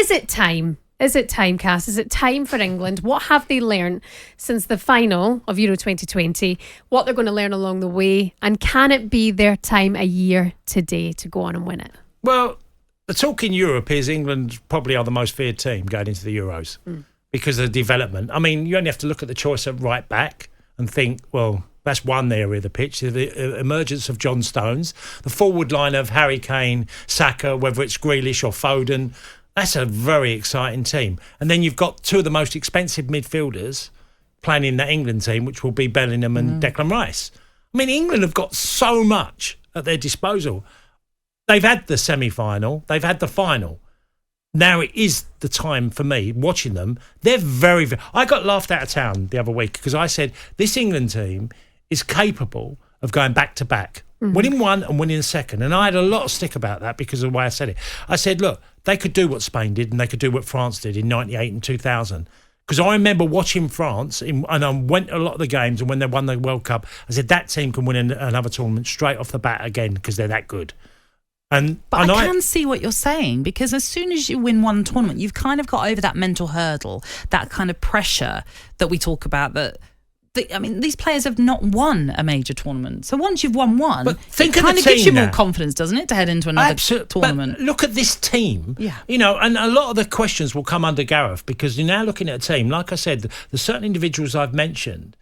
Is it time? Is it time, Cass? Is it time for England? What have they learned since the final of Euro 2020? What they're going to learn along the way? And can it be their time a year today to go on and win it? Well, the talk in Europe is England probably are the most feared team going into the Euros because of the development. I mean, you only have to look at the choice at right back and think, well, that's one area of the pitch. The emergence of John Stones, the forward line of Harry Kane, Saka, whether it's Grealish or Foden. That's a very exciting team. And then you've got two of the most expensive midfielders playing in that England team, which will be Bellingham and Declan Rice. I mean, England have got so much at their disposal. They've had the semi-final. They've had the final. Now it is the time for me, watching them. They're very, very... I got laughed out of town the other week because I said, this England team is capable of going back-to-back. Winning one and winning a second. And I had a lot of stick about that because of the way I said it. I said, look, they could do what Spain did and they could do what France did in 98 and 2000. Because I remember watching France, and I went to a lot of the games, and when they won the World Cup, I said, that team can win another tournament straight off the bat again because they're that good. But I can see what you're saying, because as soon as you win one tournament, you've kind of got over that mental hurdle, that kind of pressure that we talk about that... these players have not won a major tournament. So once you've won one, it kind of gives you more confidence, doesn't it, to head into another tournament? But look at this team. Yeah. You know, and a lot of the questions will come under Gareth because you're now looking at a team, like I said, there's certain individuals I've mentioned,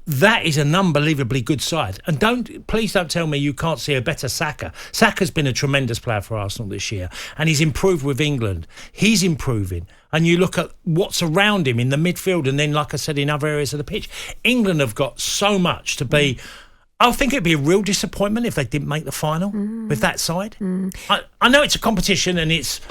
that is an unbelievably good side. And please don't tell me you can't see a better Saka. Saka's been a tremendous player for Arsenal this year, and he's improved with England. He's improving. And you look at what's around him in the midfield, and then, like I said, in other areas of the pitch. England have got so much to be... I think it'd be a real disappointment if they didn't make the final with that side. I know it's a competition and it's,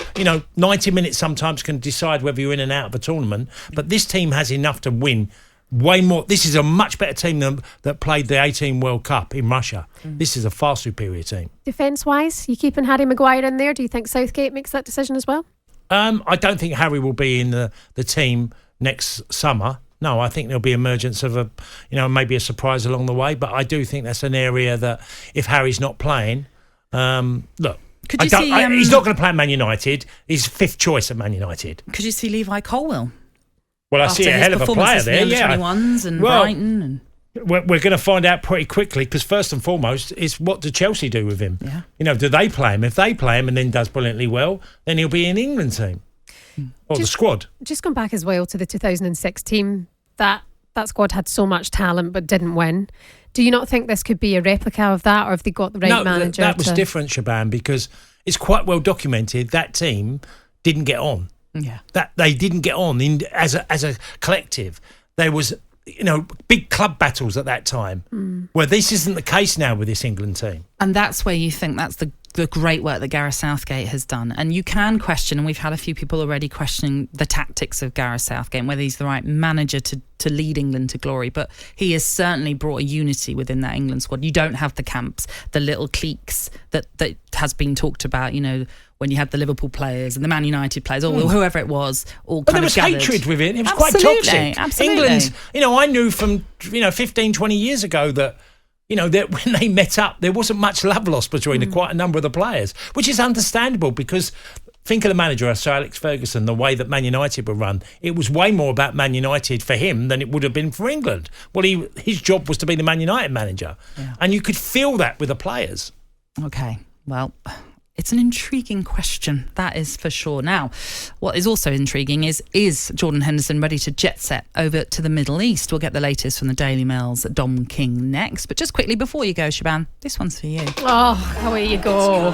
90 minutes sometimes can decide whether you're in and out of a tournament, but this team has enough to win way more. This is a much better team than that played the 18 World Cup in Russia. This is a far superior team. Defence-wise, you keeping Harry Maguire in there? Do you think Southgate makes that decision as well? I don't think Harry will be in the team next summer. No, I think there'll be emergence of maybe a surprise along the way. But I do think that's an area that if Harry's not playing, look, he's not going to play at Man United. He's fifth choice at Man United. Could you see Levi Colwill? Well, I see a hell of a player there. Yeah, 21s and Brighton and. We're going to find out pretty quickly because first and foremost is what do Chelsea do with him? Yeah. Do they play him? If they play him and then does brilliantly well, then he'll be in the England team or the squad. Just come back as well to the 2006 team. That squad had so much talent but didn't win. Do you not think this could be a replica of that, or have they got the right manager? That was different, Shebahn, because it's quite well documented that team didn't get on. Yeah, that they didn't get on as a collective. There was. Big club battles at that time, where this isn't the case now with this England team. And that's where you think that's the great work that Gareth Southgate has done. And you can question, and we've had a few people already questioning the tactics of Gareth Southgate and whether he's the right manager to lead England to glory. But he has certainly brought a unity within that England squad. You don't have the camps, the little cliques that has been talked about, when you had the Liverpool players and the Man United players, or whoever it was, all kind of gathered. There was hatred with it. It was quite toxic. Absolutely. England, I knew from, 15, 20 years ago that, that when they met up, there wasn't much love lost between quite a number of the players, which is understandable because think of the manager, Sir Alex Ferguson, the way that Man United were run. It was way more about Man United for him than it would have been for England. Well, his job was to be the Man United manager. Yeah. And you could feel that with the players. Okay, well... It's an intriguing question, that is for sure. Now, what is also intriguing is Jordan Henderson ready to jet set over to the Middle East? We'll get the latest from the Daily Mail's Dom King next. But just quickly, before you go, Shebahn, this one's for you. Oh, away you go.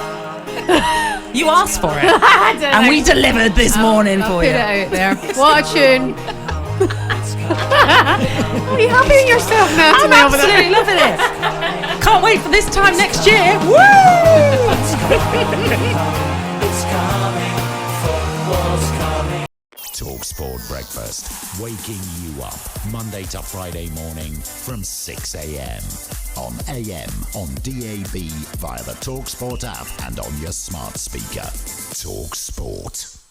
You asked for it. And we delivered this morning for you. Put it out there. What a tune. Are you happy with yourself now? I'm absolutely loving it. Can't wait for this time next year. Woo! talkSPORT Breakfast, waking you up Monday to Friday morning from 6 a.m. on AM, on DAB, via the talkSPORT app and on your smart speaker. talkSPORT.